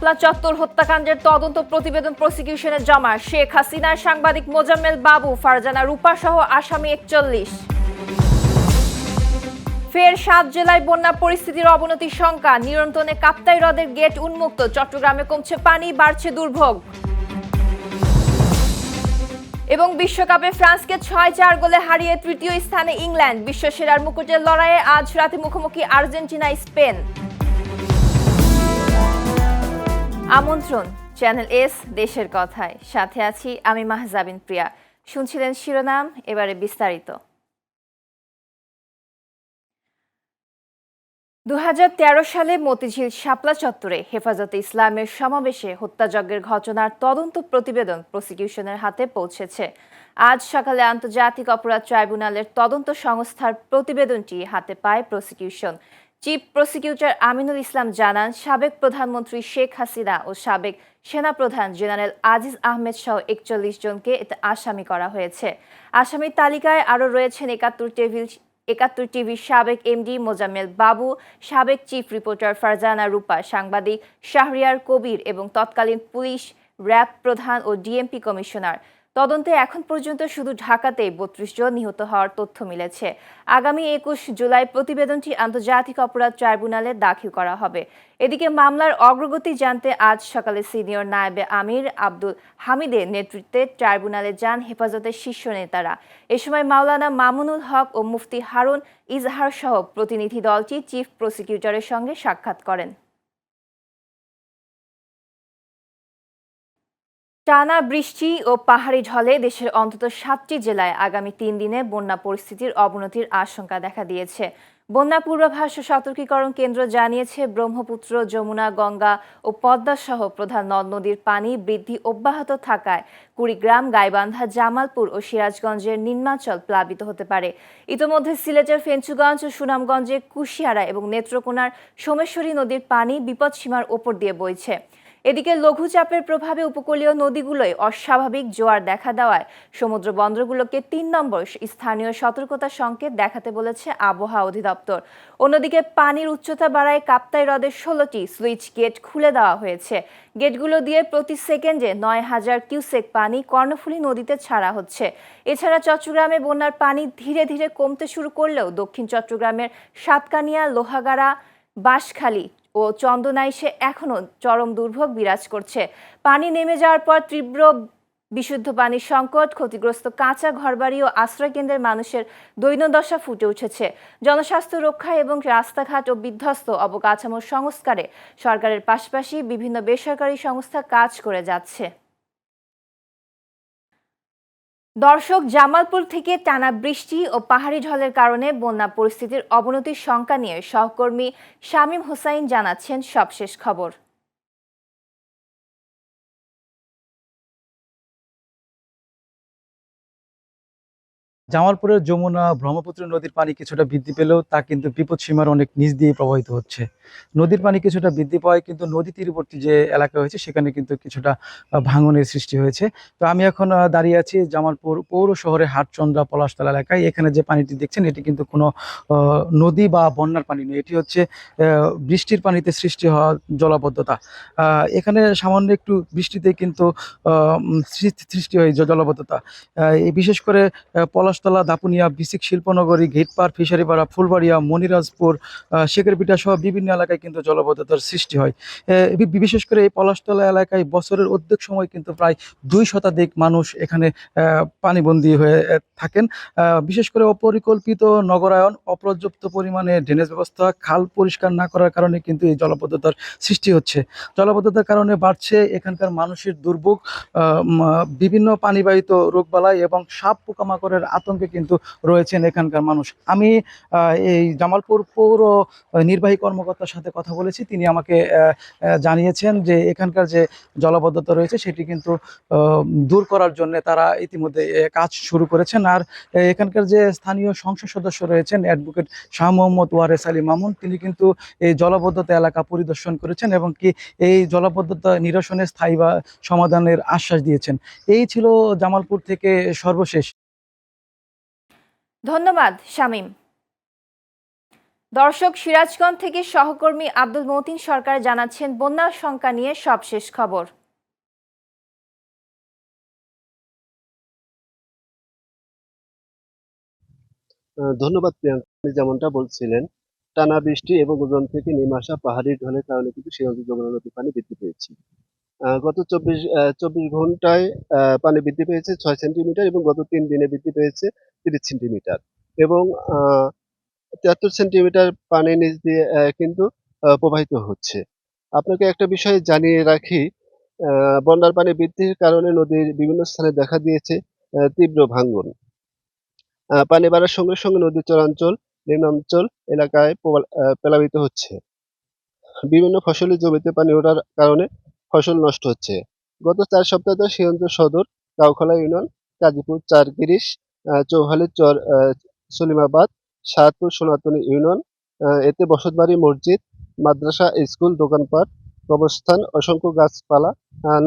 শাপলা চত্বর হত্যাকাণ্ডের তদন্ত প্রতিবেদন প্রসিকিউশনে জমা। শেখ হাসিনার সাংবাদিক মোজাম্মেল বাবু, ফারজানা রূপা সহ আসামি 41। ফের 7 জেলায় বন্যা পরিস্থিতির অবনতির শঙ্কা। নিয়ন্ত্রণে কাপ্তাই হ্রদের গেট উন্মুক্ত। চট্টগ্রামে কমছে পানি, বাড়ছে দুর্ভোগ। এবং বিশ্বকাপে ফ্রান্সকে 6-4 গোলে হারিয়ে তৃতীয় স্থানে ইংল্যান্ড। বিশ্বসেরার মুকুটের লড়াইয়ে আজ রাতে মুখোমুখি আর্জেন্টিনা স্পেন। আমন্ত্রণ চ্যানেল এস দেশের কথায়, সাথে আছি আমি মাহজাবিন প্রিয়া। শুনছিলেন শিরোনাম, এবারে বিস্তারিত। 2013 সালে মতিঝিল শাপলা চত্বরে হেফাজতে ইসলামের সমাবেশে হত্যাযজ্ঞের ঘটনার তদন্ত প্রতিবেদন প্রসিকিউশনের হাতে পৌঁছেছে। আজ সকালে আন্তর্জাতিক অপরাধ ট্রাইব্যুনালের তদন্ত সংস্থার প্রতিবেদনটি হাতে পায় prosecution. Chief prosecutor Aminul Islam জানান, সাবেক প্রধানমন্ত্রী শেখ হাসিনা ও সাবেক সেনাপ্রধান জেনারেল আজিজ আহমেদ সহ 41 জনকে এতে আসামি করা হয়েছে। আসামির তালিকায় আরও রয়েছেন 71 টিভির সাবেক এমডি মোজাম্মেল বাবু, সাবেক চিফ রিপোর্টার ফারজানা রূপা, সাংবাদিক শাহরিয়ার কবির এবং তৎকালীন পুলিশ র্যাব প্রধান ও ডিএমপি কমিশনার। তদন্তে এখন পর্যন্ত শুধু ঢাকাতেই 32 জন নিহত হওয়ার তথ্য মিলেছে। আগামী 21 জুলাই প্রতিবেদনটি আন্তর্জাতিক অপরাধ ট্রাইব্যুনালে দাখিল করা হবে। এদিকে মামলার অগ্রগতি জানতে আজ সকালে সিনিয়র নায়েবে আমির আব্দুল হামিদের নেতৃত্বে ট্রাইব্যুনালে যান হেফাজতের শীর্ষ নেতারা। এ সময় মাওলানা মামুনুল হক ও মুফতি হারুন ইজহার সহ প্রতিনিধি দলটি চিফ প্রসিকিউটরের সঙ্গে সাক্ষাৎ করেন। টানা বৃষ্টি ও পাহাড়ি ঢলে দেশের অন্তত 7টি জেলায় আগামী 3 দিনে বন্যা পরিস্থিতির অবনতির আশঙ্কা দেখা দিয়েছে। বন্যা পূর্বাভাস ও সতর্কীকরণ কেন্দ্র জানিয়েছে, ব্রহ্মপুত্র, যমুনা, গঙ্গা ও পদ্মা সহ প্রধান নদ নদীর পানি বৃদ্ধি অব্যাহত থাকায় কুড়িগ্রাম, গাইবান্ধা, জামালপুর ও সিরাজগঞ্জের নিম্নাঞ্চল প্লাবিত হতে পারে। ইতোমধ্যে সিলেটের ফেঞ্চুগঞ্জ ও সুনামগঞ্জে কুশিয়ারা এবং নেত্রকোনার সোমেশ্বরী নদীর পানি বিপদসীমার ওপর দিয়ে বইছে। এদিকে লঘুচাপের প্রভাবে উপকূলীয় নদীগুলোয় অস্বাভাবিক জোয়ার দেখা দেওয়ায় সমুদ্র বন্দরগুলোকে 3 নম্বর স্থানীয় সতর্কতা সংকেত দেখাতে বলেছে আবহাওয়া অধিদপ্তর। অন্যদিকে পানির উচ্চতা বাড়ায় কাপ্তাই হ্রদের 16টি সুইচ গেট খুলে দেওয়া হয়েছে। গেটগুলো দিয়ে প্রতি সেকেন্ডে 9000 কিউসেক পানি কর্ণফুলী নদীতে ছাড়া হচ্ছে। এছাড়া চট্টগ্রামে বন্যার পানি ধীরে ধীরে কমতে শুরু করলেও দক্ষিণ চট্টগ্রামের সাতকানিয়া, লোহাগাড়া, বাঁশখালী ও চন্দনাইশে এখনও চরম দুর্ভোগ বিরাজ করছে। পানি নেমে যাওয়ার পর তীব্র বিশুদ্ধ পানির সংকট, ক্ষতিগ্রস্ত কাঁচা ঘরবাড়ি ও আশ্রয়কেন্দ্রের মানুষের দৈন্যদশা ফুটে উঠেছে। জনস্বাস্থ্য রক্ষা এবং রাস্তাঘাট ও বিধ্বস্ত অবকাঠামোর সংস্কারে সরকারের পাশাপাশি বিভিন্ন বেসরকারি সংস্থা কাজ করে যাচ্ছে। দর্শক, জামালপুর থেকে টানা বৃষ্টি ও পাহাড়ি ঢলের কারণে বন্যা পরিস্থিতির অবনতির শঙ্কা নিয়ে সহকর্মী শামীম হোসাইন জানাচ্ছেন সবশেষ খবর। জামালপুরের যমুনা, ব্রহ্মপুত্র নদীর পানি কিছুটা বৃদ্ধি পেলেও তা কিন্তু বিপদসীমার অনেক নিচ দিয়ে প্রবাহিত হচ্ছে। নদীর পানি কিছুটা বৃদ্ধি পাওয়ায় কিন্তু নদী তীরবর্তী যে এলাকা হয়েছে সেখানে কিন্তু কিছুটা ভাঙনের সৃষ্টি হয়েছে। তো আমি এখন দাঁড়িয়ে আছি জামালপুর পৌর শহরে হাটচন্দ্রা পলাশতলা এলাকায়। এখানে যে পানিটি দেখছেন এটি কিন্তু কোনো নদী বা বন্যার পানি নয়, এটি হচ্ছে বৃষ্টির পানিতে সৃষ্টি হওয়া জলাবদ্ধতা। এখানে সামান্য একটু বৃষ্টিতে কিন্তু সৃষ্টি হয় জলাবদ্ধতা। এই বিশেষ করে পলাশতলা, দাপুনিয়া, বিসিক শিল্পনগরী, ঘিটপাড়, ফিশারিপাড়া, ফুলবাড়িয়া, মনিরাজপুর, শেখেরপিঠা সহ বিভিন্ন এলাকায় কিন্তু জলাবদ্ধতার সৃষ্টি হয়। বিশেষ করে এই পলাশতলা এলাকায় বছরের অর্ধেক সময় কিন্তু প্রায় 2 শতাধিক মানুষ এখানে পানিবন্দী হয়ে থাকেন। বিশেষ করে অপরিকল্পিত নগরায়ন, অপর্যাপ্ত পরিমাণে ড্রেনেজ ব্যবস্থা, খাল পরিষ্কার না করার কারণে কিন্তু এই জলাবদ্ধতার সৃষ্টি হচ্ছে। জলাবদ্ধতার কারণে বাড়ছে এখানকার মানুষের দুর্ভোগ, বিভিন্ন পানিবাহিত রোগবালাই এবং সাপ পোকামাকড়ের আতঙ্কে কিন্তু রয়েছেন এখানকার মানুষ। আমি এই জামালপুর পৌর নির্বাহী কর্মকর্তার সাথে কথা বলেছি। তিনি আমাকে জানিয়েছেন যে এখানকার যে জলাবদ্ধতা রয়েছে সেটি কিন্তু দূর করার জন্য তারা ইতিমধ্যে কাজ শুরু করেছেন। আর এখানকার যে স্থানীয় সংসদ সদস্য রয়েছেন অ্যাডভোকেট শাহ মোহাম্মদ ওয়ারেস আলী মামুন, তিনি কিন্তু এই জলাবদ্ধতা এলাকা পরিদর্শন করেছেন এবং কি এই জলাবদ্ধতা নিরসনে স্থায়ী বা সমাধানের আশ্বাস দিয়েছেন। এই ছিল জামালপুর থেকে সর্বশেষ। ধন্যবাদ শামীম। দর্শক, সিরাজগঞ্জ থেকে সহকর্মী আব্দুল মতিন সরকার জানাচ্ছেন বন্যার শঙ্কা নিয়ে সবশেষ খবর। ধন্যবাদ প্রিয়াঙ্কা। আপনি যেমনটা বলছিলেন, টানা বৃষ্টি এবং ওজন থেকে নেমে আসা পাহাড়ি ঢলের কারণে কিন্তু সিরাজগঞ্জ যমুনা নদীর পানি বৃদ্ধি পেয়েছে। গত ২৪ ঘন্টায় পানি বৃদ্ধি পেয়েছে ৬ সেন্টিমিটার এবং গত ৩ দিনে বৃদ্ধি পেয়েছে ৩০ সেন্টিমিটার এবং ৭৩ সেন্টিমিটার পানি নিচ দিয়ে কিন্তু প্রবাহিত হচ্ছে। আপনাকে একটা বিষয় জানিয়ে রাখি, বন্যার পানি বৃদ্ধির কারণে নদীর বিভিন্ন স্থানে দেখা দিয়েছে তীব্র ভাঙন। পানি বাড়ার সঙ্গে সঙ্গে নদীর চরাঞ্চল, নিম্নাঞ্চল এলাকায় প্লাবিত হচ্ছে। বিভিন্ন ফসলি জমিতে পানি ওঠার কারণে ফসল নষ্ট হচ্ছে। গত ৪ সপ্তাহ ধরে সিরাজগঞ্জ সদর, কাউখালী ইউনিয়ন, কাজীপুর ৪ গিরিশ, চৌহালির চর, সলিমাবাদ, সাহাদপুর সোনাতলী ইউনিয়ন, এতে বসতবাড়ি, মসজিদ, মাদ্রাসা, স্কুল, দোকানপাট, কবরস্থান, অসংখ্য গাছপালা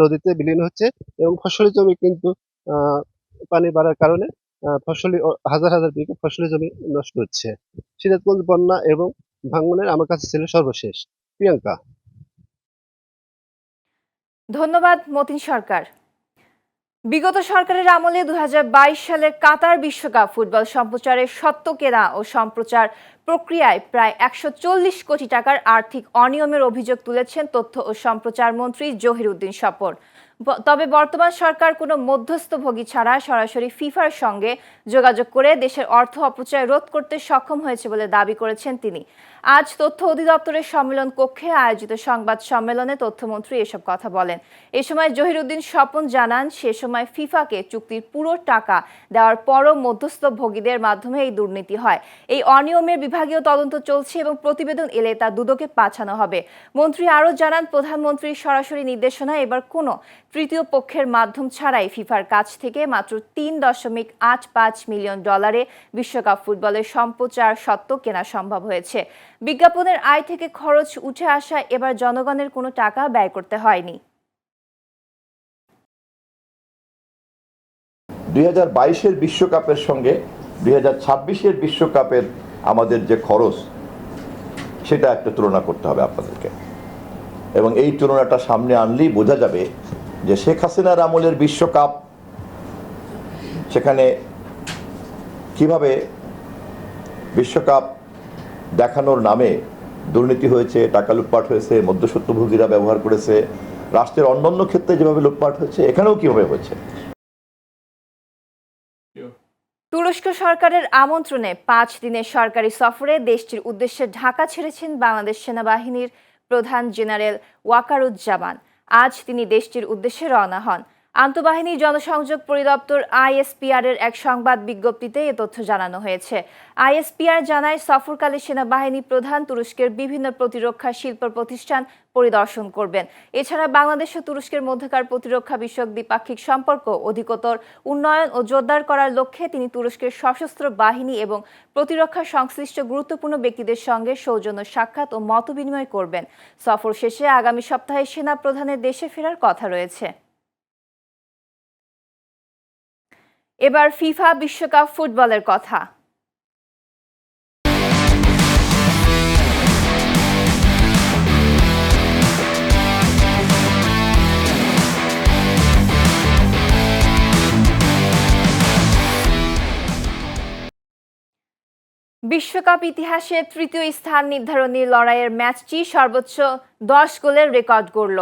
নদীতে বিলীন হচ্ছে এবং ফসলি জমি কিন্তু পানি বাড়ার কারণে হাজার হাজার বিঘা ফসলি জমি নষ্ট হচ্ছে। সিরাজগঞ্জ বন্যা এবং ভাঙনের আমার কাছে ছিল সর্বশেষ। প্রিয়াঙ্কা। ধন্যবাদ মতিন সরকার। বিগত সরকারের আমলে ২০২২ সালের কাতার বিশ্বকাপ ফুটবল সম্প্রচারের স্বত্ব কেনা ও সম্প্রচার প্রক্রিয়ায় প্রায় ১৪০ কোটি টাকার আর্থিক অনিয়মের অভিযোগ তুলেছেন তথ্য ও সম্প্রচার মন্ত্রী জহিরউদ্দিন স্বপন। তবে বর্তমান সরকার কোনো মধ্যস্থভোগী ছাড়া সরাসরি ফিফার সঙ্গে যোগাযোগ করে দেশের অর্থ অপচয় রোধ করতে সক্ষম হয়েছে বলে দাবি করেছেন তিনি। আজ তথ্য অধিদপ্তরের সম্মেলন কক্ষে আয়োজিত সংবাদ সম্মেলনে তথ্যমন্ত্রী এসব কথা বলেন। এ সময় জহিরউদ্দিন স্বপন জানান, সে সময় ফিফাকে চুক্তির পুরো টাকা দেওয়ার পরও মধ্যস্থভোগীদের মাধ্যমে এই দুর্নীতি হয়। এই অনিয়মের বিভাগীয় তদন্ত চলছে এবং প্রতিবেদন এলে তা দুদকে পাঠানো হবে। মন্ত্রী আরও জানান, প্রধানমন্ত্রীর সরাসরি নির্দেশনায় এবার কোনো তৃতীয় পক্ষের মাধ্যম ছাড়াই ফিফার কাছ থেকে মাত্র $৩.৮৫ মিলিয়ন বিশ্বকাপ ফুটবলের সম্প্রচার স্বত্ব কেনা সম্ভব হয়েছে। বিজ্ঞাপনের আয় থেকে খরচ উঠে আসা এবার জনগণের কোনো টাকা ব্যয় করতে হয়নি। ২০২২-এর বিশ্বকাপের সঙ্গে ২০২৬-এর বিশ্বকাপের আমাদের যে খরচ, সেটা একটা তুলনা করতে হবে আপনাদেরকে, এবং এই তুলনাটা সামনে আনলেই বোঝা যাবে যে শেখ হাসিনার আমলের বিশ্বকাপ, সেখানে কিভাবে বিশ্বকাপ দেখানোর নামে দুর্নীতি হয়েছে, টাকা লুটপাট হয়েছে, মধ্যস্বত্বভোগীরা ব্যবহার করেছে, রাষ্ট্রের অন্যান্য ক্ষেত্রে যেভাবে লুটপাট হয়েছে, এখানেও কিভাবে হয়েছে। তুরস্ক সরকারের আমন্ত্রণে ৫ দিনের সরকারি সফরে দেশটির উদ্দেশ্যে ঢাকা ছেড়েছেন বাংলাদেশ সেনাবাহিনীর প্রধান জেনারেল ওয়াকারুজ্জামান। আজ তিনি দেশটির উদ্দেশ্যে রওনা হন। আন্তঃবাহিনী জনসংযোগ পরিদপ্তর আইএসপিআর এর এক সংবাদ বিজ্ঞপ্তিতে এ তথ্য জানানো হয়েছে। আইএসপিআর জানায়, সফরকালে সেনাবাহিনী প্রধান তুরস্কের বিভিন্ন প্রতিরক্ষা শিল্প প্রতিষ্ঠান পরিদর্শন করবেন। এছাড়া বাংলাদেশ ও তুরস্কের মধ্যকার প্রতিরক্ষা বিষয়ক দ্বিপাক্ষিক সম্পর্ক অধিকতর উন্নয়ন ও জোরদার করার লক্ষ্যে তিনি তুরস্কের সশস্ত্র বাহিনী এবং প্রতিরক্ষা সংশ্লিষ্ট গুরুত্বপূর্ণ ব্যক্তিদের সঙ্গে সৌজন্য সাক্ষাৎ ও মতবিনিময় করবেন। সফর শেষে আগামী সপ্তাহে সেনা প্রধানের দেশে ফেরার কথা রয়েছে। এবার ফিফা বিশ্বকাপ ফুটবলের কথা। বিশ্বকাপ ইতিহাসে তৃতীয় স্থান নির্ধারণী লড়াইয়ের ম্যাচটি সর্বোচ্চ ১০ গোলের রেকর্ড গড়ল।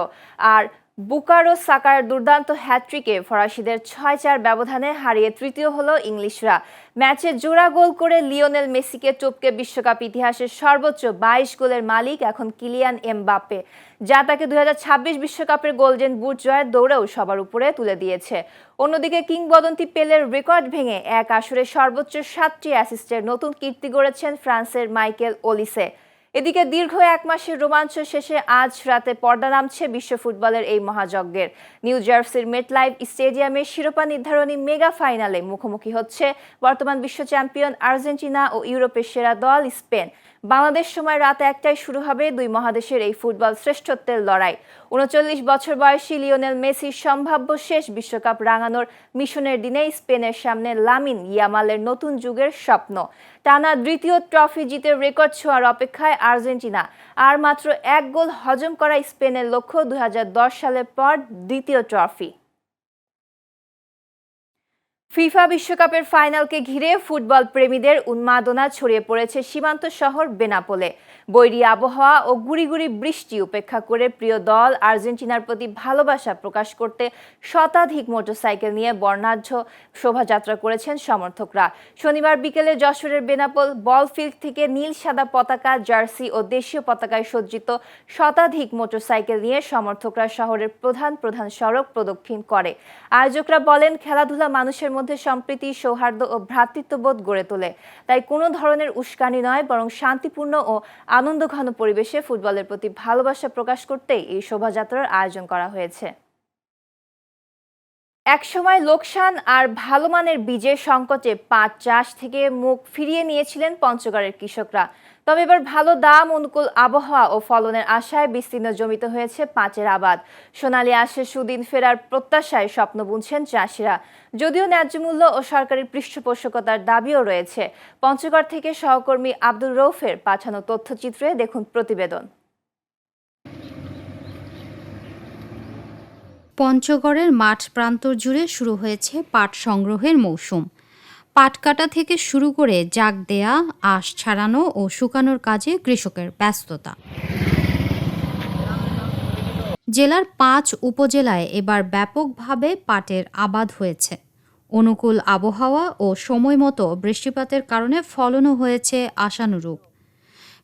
আর বুকারো সাকার দুর্দান্ত হ্যাট্রিকে ফরাসিদের ৬-৪ ব্যবধানে হারিয়ে তৃতীয় হলো ইংলিশরা। ম্যাচে জোড়া গোল করে লিওনেল মেসিকে টপকে বিশ্বকাপ ইতিহাসের সর্বোচ্চ ২২ গোলের মালিক এখন কিলিয়ান এমবাপ্পে, যা তাকে ২০২৬ বিশ্বকাপের গোল্ডেন বুট জয়ের দৌড়েও সবার উপরে তুলে দিয়েছে। অন্যদিকে কিংবদন্তি পেলের রেকর্ড ভেঙে এক আসরে সর্বোচ্চ ৭টি অ্যাসিস্টের নতুন কীর্তি গড়েছেন ফ্রান্সের মাইকেল ওলিসে। এদিকে দীর্ঘ এক মাসের রোমাঞ্চ শেষে আজ রাতে পর্দা নামছে বিশ্ব ফুটবলের এই মহাযজ্ঞের। নিউ জার্সির মেটলাইফ স্টেডিয়ামে শিরোপা নির্ধারণী মেগা ফাইনালে মুখোমুখি হচ্ছে বর্তমান বিশ্ব চ্যাম্পিয়ন আর্জেন্টিনা ও ইউরোপের সেরা দল স্পেন। বাংলাদেশ সময় রাত 1টায় শুরু হবে দুই মহাদেশের এই ফুটবল শ্রেষ্ঠত্বের লড়াই। ৩৯ বছর বয়সী লিওনেল মেসির সম্ভাব্য শেষ বিশ্বকাপ রাঙানোর মিশনের দিনে স্পেনের সামনে লামিন ইয়ামালের নতুন যুগের স্বপ্ন। টানা দ্বিতীয় ট্রফি জিতে রেকর্ড ছোঁয়ার অপেক্ষায় আর্জেন্টিনা। আর মাত্র 1 গোল হজম করা স্পেনের লক্ষ্য 2010 সালের পর দ্বিতীয় ট্রফি। ফিফা বিশ্বকাপের ফাইনালকে ঘিরে ফুটবল প্রেমীদের উন্মাদনা ছড়িয়ে পড়েছে সীমান্ত শহর বেনাপোলে। বৈরী আবহাওয়া ও গুড়ি গুড়ি বৃষ্টি উপেক্ষা করে প্রিয় দল আর্জেন্টিনার প্রতি ভালোবাসা প্রকাশ করতে শতাধিক মোটরসাইকেল নিয়ে বর্ণাঢ্য শোভাযাত্রা করেছেন সমর্থকরা। শনিবার বিকেলে যশোরের বেনাপোল বলফিল্ড থেকে নীল সাদা পতাকা, জার্সি ও দেশীয় পতাকায় সজ্জিত শতাধিক মোটরসাইকেল নিয়ে সমর্থকরা শহরের প্রধান প্রধান সড়ক প্রদক্ষিণ করে। আয়োজকরা বলেন, খেলাধুলা মানুষের মধ্যে সম্প্রীতি, সৌহার্দ্য ও ভ্রাতৃত্ববোধ গড়ে তোলে। তাই কোনো ধরনের উস্কানি নয়, বরং শান্তিপূর্ণ ও আনন্দঘন পরিবেশে ফুটবলের প্রতি ভালোবাসা প্রকাশ করতেই এই শোভাযাত্রার আয়োজন করা হয়েছে। একসময় লোকসান আর ভালো মানের বীজের সংকটে পাট চাষ থেকে মুখ ফিরিয়ে নিয়েছিলেন পঞ্চগড়ের কৃষকরা। তবে এবার ভালো দাম, অনুকূল আবহাওয়া ও ফলনের আশায় বিস্তীর্ণ জমিতে হয়েছে পাটের আবাদ। সোনালী আঁশের সুদিন ফেরার প্রত্যাশায় স্বপ্ন বুনছেন চাষিরা। যদিও ন্যায্য মূল্য ও সরকারি পৃষ্ঠপোষকতার দাবিও রয়েছে। পঞ্চগড় থেকে সহকর্মী আব্দুর রৌফের পাঠানো তথ্যচিত্রে দেখুন প্রতিবেদন। পঞ্চগড়ের মাঠ প্রান্তর জুড়ে শুরু হয়েছে পাট সংগ্রহের মৌসুম। পাট কাটা থেকে শুরু করে জাগ দেয়া, আঁশ ছাড়ানো ও শুকানোর কাজে কৃষকের ব্যস্ততা। জেলার 5 উপজেলায় এবার ব্যাপকভাবে পাটের আবাদ হয়েছে। অনুকূল আবহাওয়া ও সময়মতো বৃষ্টিপাতের কারণে ফলনও হয়েছে আশানুরূপ।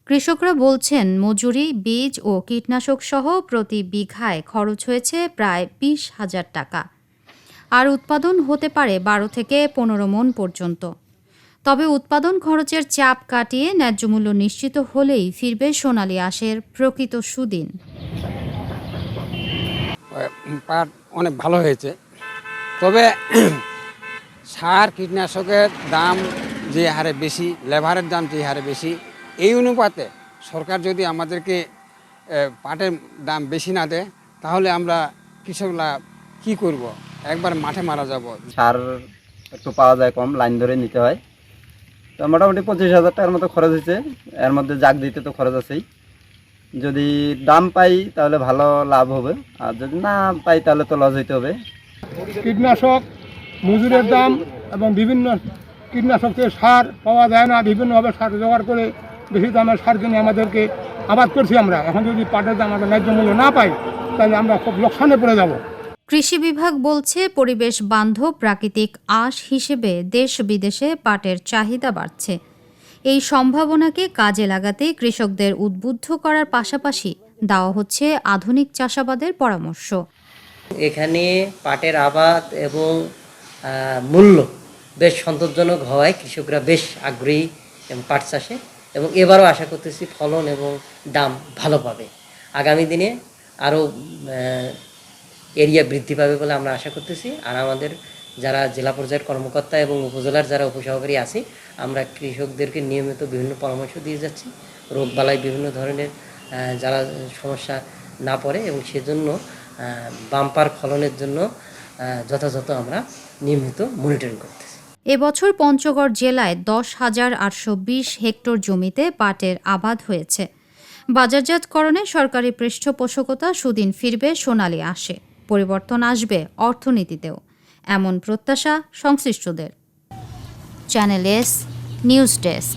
কৃষকরা বলছেন, মজুরি, বীজ ও কীটনাশক সহ প্রতি বিঘায় খরচ হয়েছে প্রায় 20,000 টাকা। আর উৎপাদন হতে পারে 12 থেকে 15 মণ পর্যন্ত। তবে উৎপাদন খরচের চাপ কাটিয়ে ন্যায্য মূল্য নিশ্চিত হলেই ফিরবে সোনালী আঁশের প্রকৃত সুদিন। পাট অনেক ভালো হয়েছে, তবে সার কীটনাশকের দাম যে হারে বেশি, লেবারের দাম যে হারে বেশি, এই অনুপাতে সরকার যদি আমাদেরকে পাটের দাম বেশি না দেয়, তাহলে আমরা কৃষকরা কি করব? একবার মাঠে মারা যাব। সার একটু পাওয়া যায় কম, লাইন ধরে নিতে হয়। তো মোটামুটি 25,000 টাকার মতো খরচ হয়েছে। এর মধ্যে জাগ দিতে তো খরচ আছেই। যদি দাম পাই তাহলে ভালো লাভ হবে, আর যদি না পাই তাহলে তো লস হইতে হবে। কীটনাশক, মজুরের দাম এবং বিভিন্ন কীটনাশক থেকে সার পাওয়া যায় না, বিভিন্নভাবে সার জোগাড় করে বেশি দামের সার কিনে আমাদেরকে আবাদ করছি আমরা। এখন যদি পাটের দাম আমাদের ন্যায্য মূল্য না পাই, তাহলে আমরা খুব লোকসানে পড়ে যাব। কৃষি বিভাগ বলছে, পরিবেশ বান্ধব প্রাকৃতিক আঁশ হিসেবে দেশ বিদেশে পাটের চাহিদা বাড়ছে। এই সম্ভাবনাকে কাজে লাগাতে কৃষকদের উদ্বুদ্ধ করার পাশাপাশি দেওয়া হচ্ছে আধুনিক চাষাবাদের পরামর্শ। এখানে পাটের আবাদ এবং মূল্য বেশ সন্তোষজনক হওয়ায় কৃষকরা বেশ আগ্রহী পাট চাষে, এবং এবারও আশা করতেছি ফলন এবং দাম ভালো পাবে। আগামী দিনে আরও এরিয়া বৃদ্ধি পাবে বলে আমরা আশা করতেছি। আর আমাদের যারা জেলা পর্যায়ের কর্মকর্তা এবং উপজেলার যারা উপসহকারী আছি, আমরা কৃষকদেরকে নিয়মিত বিভিন্ন পরামর্শ দিয়ে যাচ্ছি, রোগবালাই বিভিন্ন ধরনের যারা সমস্যা না পড়ে, এবং সেজন্য বাম্পার ফলনের জন্য যথাযথ আমরা নিয়মিত মনিটরিং করতেছি। এবছর পঞ্চগড় জেলায় 10,820 হেক্টর জমিতে পাটের আবাদ হয়েছে। বাজারজাতকরণে সরকারি পৃষ্ঠপোষকতা সুদিন ফিরবে সোনালী আঁশে। পরিবর্তন আসবে অর্থনীতিতেও, এমন প্রত্যাশা সংশ্লিষ্টদের। Channel S news desk.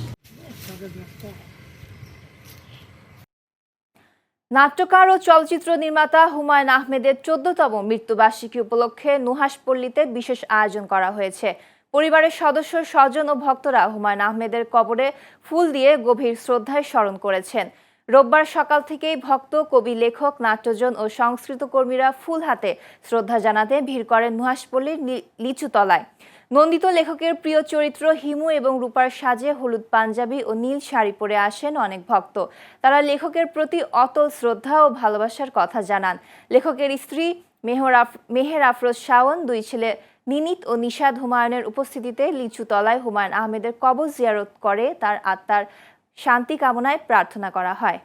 নাট্যকার ও চলচ্চিত্র নির্মাতা হুমায়ুন আহমেদের 14তম মৃত্যুবার্ষিকী উপলক্ষে নুহাশপল্লীতে বিশেষ আয়োজন করা হয়েছে। পরিবারের সদস্য, স্বজন ও ভক্তরা হুমায়ুন আহমেদের কবরে ফুল দিয়ে গভীর শ্রদ্ধায় স্মরণ করেছেন। রোববার সকাল থেকেই ভক্ত, কবি, লেখক, নাট্যজন ও সংস্কৃত কর্মীরা ফুল হাতে শ্রদ্ধা জানাতে ভিড় করেন নুহাশপল্লীর লিচুতলায়। নন্দিত লেখকের প্রিয় চরিত্র হিমু এবং রূপার সাজে হলুদ পাঞ্জাবি ও নীল শাড়ি পরে আসেন অনেক ভক্ত। তারা লেখকের প্রতি অতল শ্রদ্ধা ও ভালোবাসার কথা জানান। লেখকের স্ত্রী মেহের আফরোজ শাওন, 2 ছেলে নিনিত ও নিশাদ হুমায়ুনের উপস্থিতিতে লিচুতলায় হুমায়ুন আহমেদের কবর জিয়ারত করে তার আত্মার শান্তি কামনায় প্রার্থনা করা হয়।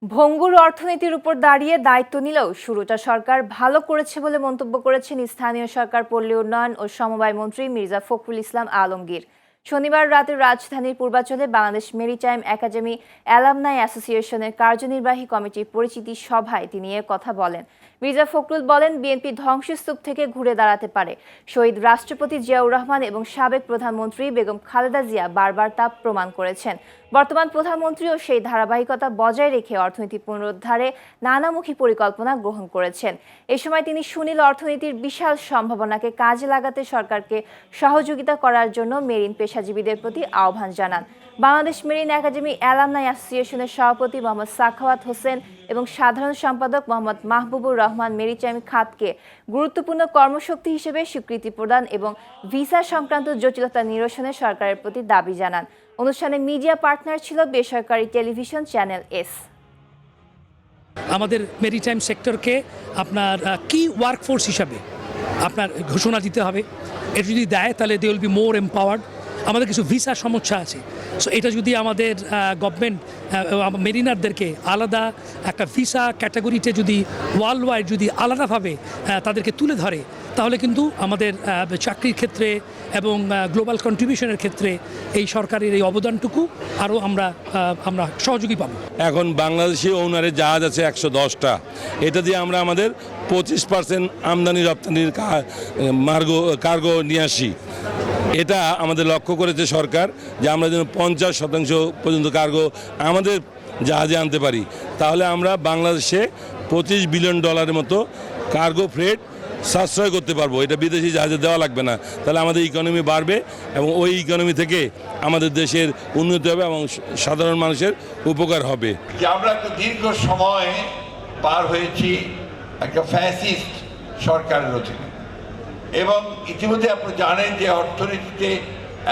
ভঙ্গুর অর্থনীতির উপর দাঁড়িয়ে দায়িত্ব নিলেও শুরুটা সরকার ভালো করেছে বলে মন্তব্য করেছেন স্থানীয় সরকার, পল্লী উন্নয়ন ও সমবায় মন্ত্রী মির্জা ফখরুল ইসলাম আলমগীর। শনিবার রাতে রাজধানীর পূর্বাঞ্চলে বাংলাদেশ মেরিটাইম একাডেমি অ্যালামনাই অ্যাসোসিয়েশনের কার্যনির্বাহী কমিটির পরিচিতি সভায় তিনি এ কথা বলেন। মির্জা ফখরুল বলেন, বিএনপি ধ্বংসস্তূপ থেকে ঘুরে দাঁড়াতে পারে। শহীদ রাষ্ট্রপতি জিয়াউর রহমান এবং সাবেক প্রধানমন্ত্রী বেগম খালেদা জিয়া বারবার তা প্রমাণ করেছেন। বর্তমান প্রধানমন্ত্রীও সেই ধারাবাহিকতা বজায় রেখে অর্থনীতি পুনরুদ্ধারে নানামুখী পরিকল্পনা গ্রহণ করেছেন। এ সময় তিনি সুনীল অর্থনীতির বিশাল সম্ভাবনাকে কাজে লাগাতে সরকারকে সহযোগিতা করার জন্য মেরিন পেশাজীবীদের প্রতি আহ্বান জানান। বাংলাদেশ মেরিন একাডেমি অ্যালামনাই অ্যাসোসিয়েশনের সভাপতি মোহাম্মদ সাখাওয়াত হোসেন এবং সাধারণ সম্পাদক মোহাম্মদ মাহবুবুর রহমান মেরিটাইম খাতকে গুরুত্বপূর্ণ কর্মশক্তি হিসেবে স্বীকৃতি প্রদান এবং ভিসা সংক্রান্ত জটিলতা নিরসনে সরকারের প্রতি দাবি জানান। অনুষ্ঠানে মিডিয়া পার্টনার ছিল বেসরকারি টেলিভিশন চ্যানেল এস। আমাদের মেরিটাইম সেক্টরকে আপনার কি ওয়ার্কফোর্স হিসাবে আপনার ঘোষণা দিতে হবে। এটা যদি দেয় তাহলে they will be more empowered. আমাদের কিছু ভিসা সমস্যা আছে, সো এটা যদি আমাদের গভর্নমেন্ট মেরিনারদেরকে আলাদা একটা ভিসা ক্যাটাগরিতে যদি ওয়ার্ল্ড ওয়াইড যদি আলাদাভাবে তাদেরকে তুলে ধরে, তাহলে কিন্তু আমাদের চাকরির ক্ষেত্রে এবং গ্লোবাল কন্ট্রিবিউশনের ক্ষেত্রে এই সরকারের এই অবদানটুকু আরও আমরা সহযোগী পাবো। এখন বাংলাদেশি ওনারের জাহাজ আছে 110টা, এটা দিয়ে আমরা আমাদের 25% আমদানি রপ্তানির কার্গো নিয়ে আসি। এটা আমাদের লক্ষ্য করেছে সরকার যে আমরা যেন 50% পর্যন্ত কার্গো আমাদের জাহাজে আনতে পারি, তাহলে আমরা বাংলাদেশে $25 বিলিয়ন মতো কার্গো ফ্রেট সাশ্রয় করতে পারবো। এটা বিদেশি জাহাজে দেওয়া লাগবে না, তাহলে আমাদের ইকোনমি বাড়বে এবং ওই ইকোনমি থেকে আমাদের দেশের উন্নতি হবে এবং সাধারণ মানুষের উপকার হবে। যে আমরা একটা দীর্ঘ সময় পার হয়েছি একটা ফ্যাসিস্ট সরকারের অধীনে, এবং ইতিমধ্যে আপনি জানেন যে অর্থনীতিতে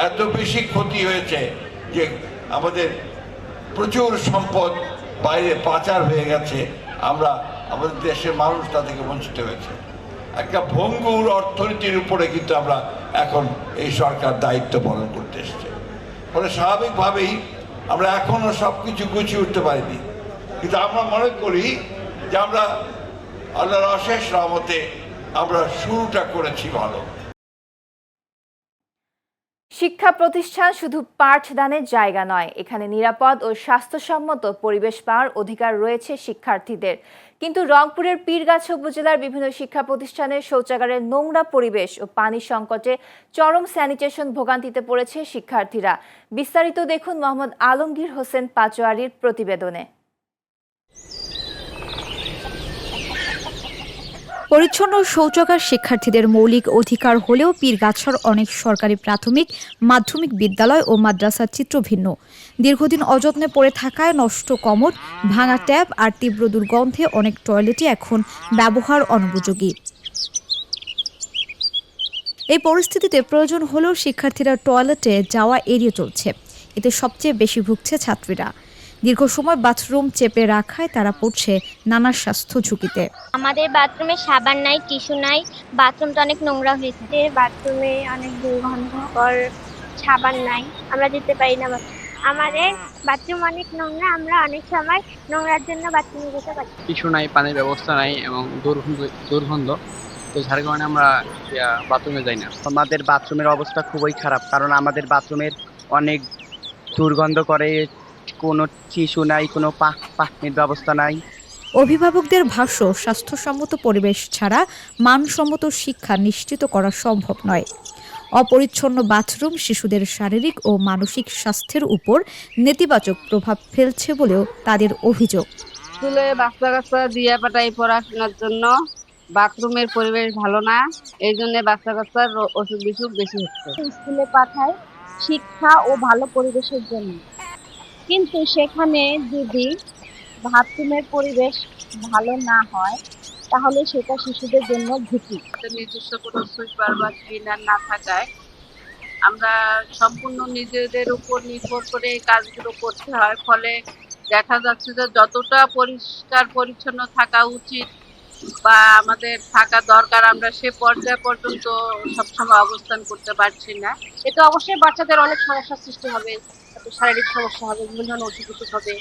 এত বেশি ক্ষতি হয়েছে যে আমাদের প্রচুর সম্পদ বাইরে পাচার হয়ে গেছে, আমাদের দেশের মানুষ তা থেকে বঞ্চিত হয়েছে। একটা ভঙ্গুর অর্থনীতির উপরে কিন্তু আমরা এখন এই সরকার দায়িত্ব পালন করতে এসেছে। ফলে স্বাভাবিকভাবেই আমরা এখনও সব কিছু গুছিয়ে উঠতে পারিনি, কিন্তু আমরা মনে করি যে আমরা আল্লাহর অশেষ রহমতে আমরা শুরুটা করেছি ভালো। শিক্ষা প্রতিষ্ঠান শুধু পাঠদানের জায়গা নয়, এখানে নিরাপদ ও স্বাস্থ্যসম্মত পরিবেশ পাওয়ার অধিকার রয়েছে শিক্ষার্থীদের। কিন্তু রংপুরের পীরগাছা উপজেলার বিভিন্ন শিক্ষা প্রতিষ্ঠানের শৌচাগারের নোংরা পরিবেশ ও পানি সংকটে চরম স্যানিটেশন ভোগান্তিতে পড়েছে শিক্ষার্থীরা। বিস্তারিত দেখুন মোহাম্মদ আলমগীর হোসেন পাচোয়ারির প্রতিবেদনে। পরিচ্ছন্ন শৌচাগার শিক্ষার্থীদের মৌলিক অধিকার হলেও পীরগাছার অনেক সরকারি প্রাথমিক মাধ্যমিক বিদ্যালয় ও মাদ্রাসার চিত্র ভিন্ন। দীর্ঘদিন অযত্নে পড়ে থাকায় নষ্ট কমোড, ভাঙা ট্যাপ আর তীব্র দুর্গন্ধে অনেক টয়লেটই এখন ব্যবহার অনুপযোগী। এই পরিস্থিতিতে প্রয়োজন হলেও শিক্ষার্থীরা টয়লেটে যাওয়া এড়িয়ে চলছে। এতে সবচেয়ে বেশি ভুগছে ছাত্রীরা। দীর্ঘ সময় বাথরুম চেপে রাখায় তারা পড়ছে নানা স্বাস্থ্য ঝুঁকিতে। আমাদের বাথরুমে সাবান নাই, টিস্যু নাই, বাথরুমটা অনেক নোংরা হয়েছে। বাথরুমে অনেক দুর্গন্ধকর, সাবান নাই, আমরা যেতে পারি না। আমাদের বাথরুম অনেক নোংরা, আমরা অনেক সময় নোংরার জন্য বাথরুমে যেতে পারি। টিস্যু নাই, পানির ব্যবস্থা নাই এবং দুর্গন্ধ, তো যার কারণে আমরা বাথরুমে যাই না। আমাদের বাথরুমের অবস্থা খুবই খারাপ, কারণ আমাদের বাথরুমের অনেক দুর্গন্ধ করে, কোনো টিস্যু নাই, কোনো পানির ব্যবস্থা নাই। অভিভাবকদের ভাষ্য, স্বাস্থ্যসম্মত পরিবেশ ছাড়া মানসম্মত শিক্ষা নিশ্চিত করা সম্ভব নয়। অপরিচ্ছন্ন বাথরুম শিশুদের শারীরিক ও মানসিক স্বাস্থ্যের উপর নেতিবাচক প্রভাব ফেলছে বলেও তাদের অভিযোগ। স্কুলে বাচ্চা কাচ্চা দিয়ে পাঠাই পড়াশোনার জন্য, বাথরুমের পরিবেশ ভালো না, এই জন্য বাচ্চা কাচ্চার অসুখ বিসুখ বেশি হচ্ছে। স্কুলে পাঠায় শিক্ষা ও ভালো পরিবেশের জন্য, কিন্তু সেখানে যদি বাথরুমের পরিবেশ ভালো না হয় তাহলে সেটা শিশুদের জন্য ঝুঁকি। নিজস্ব কোনো সুইপার বা ক্লিনার না থাকায় আমরা সম্পূর্ণ নিজেদের উপর নির্ভর করে কাজগুলো করতে হয়। ফলে দেখা যাচ্ছে যে যতটা পরিষ্কার পরিচ্ছন্ন থাকা উচিত বা আমাদের থাকা দরকার আমরা সে পর্যায় পর্যন্ত সবসময় অবস্থান করতে পারছি না। এতে অবশ্যই বাচ্চাদের অনেক সমস্যার সৃষ্টি হবে, শারীরিক সমস্যা হবে, বিভিন্ন ধরনের অসুখ হবে।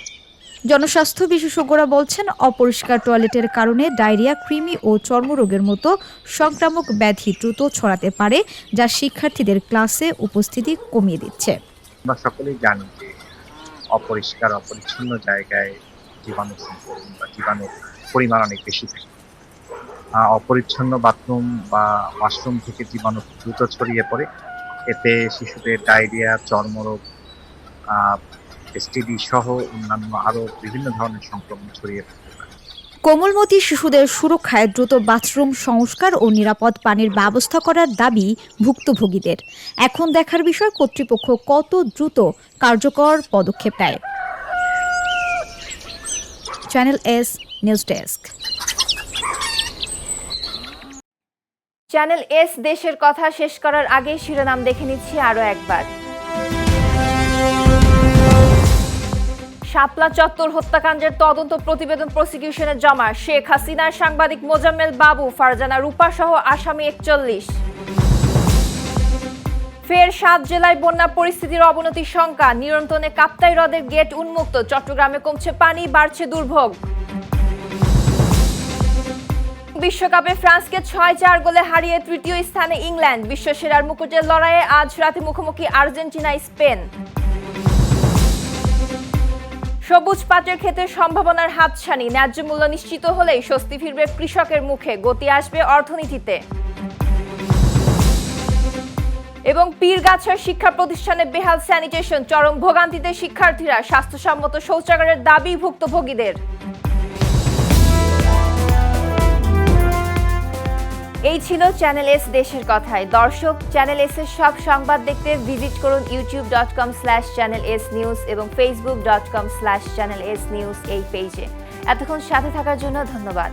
জনস্বাস্থ্য বিশেষজ্ঞরা বলছেন, অপরিষ্কার টয়লেটের কারণে ডায়রিয়া, কৃমি ও চর্মরোগের মতো সংক্রামক ব্যাধি দ্রুত ছড়াতে পারে, যা শিক্ষার্থীদের ক্লাসে উপস্থিতি কমিয়ে দিচ্ছে। আমরা সকলেই জানি যে অপরিচ্ছন্ন জায়গায় জীবাণু সংক্রমণ বা জীবাণুর পরিমাণ অনেক বেশি থাকে। অপরিচ্ছন্ন বাথরুম বা ওয়াশরুম থেকে জীবাণু দ্রুত ছড়িয়ে পড়ে। এতে শিশুদের ডায়রিয়া, চর্মরোগ, এসটিডি সহ অন্যান্য আরও বিভিন্ন ধরনের সংক্রমণ ছড়িয়ে পড়তে পারে। কোমলমতি শিশুদের সুরক্ষায় দ্রুত বাথরুম সংস্কার ও নিরাপদ পানির ব্যবস্থা করার দাবি ভুক্তভোগীদের। এখন দেখার বিষয় কর্তৃপক্ষ কত দ্রুত কার্যকর পদক্ষেপ নেয়। Channel S news desk. Channel S দেশের কথা শেষ করার আগে শিরোনাম দেখে নিচ্ছি আরো একবার। শাপলা চত্বর হত্যাকাণ্ডের তদন্ত প্রতিবেদন প্রসিকিউশনে জমা। শেখ হাসিনার সাংবাদিক মোজাম্মেল বাবু, ফারজানা রূপা সহ আসামি 41। ফের 7 জেলায় বন্যা পরিস্থিতির অবনতির শঙ্কা। নিয়ন্ত্রণে কাপ্তাই হ্রদের গেট উন্মুক্ত। চট্টগ্রামে কমছে পানি, বাড়ছে দুর্ভোগ। বিশ্বকাপে ফ্রান্সকে 6-4 গোলে হারিয়ে তৃতীয় স্থানে ইংল্যান্ড। বিশ্বসেরার মুকুটের লড়াইয়ে আজ রাতে মুখোমুখি আর্জেন্টিনা, স্পেন। সবুজ পাটের ক্ষেতে সম্ভাবনার হাতছানি। ন্যায্য মূল্য নিশ্চিত হলেই স্বস্তি ফিরবে কৃষকের মুখে, গতি আসবে অর্থনীতিতে। এবং পীরগাছার শিক্ষা প্রতিষ্ঠানে বেহাল স্যানিটেশন, চরম ভোগান্তিতে শিক্ষার্থীরা। স্বাস্থ্যসম্মত শৌচাগারের দাবি ভুক্তভোগীদের। এই ছিল চ্যানেল এস দেশের কথায়। দর্শক, চ্যানেল এস এর সব সংবাদ দেখতে ভিজিট করুন youtube.com/channels এবং facebook.com/channelsnews এই পেজে। এতক্ষণ সাথে থাকার জন্য ধন্যবাদ।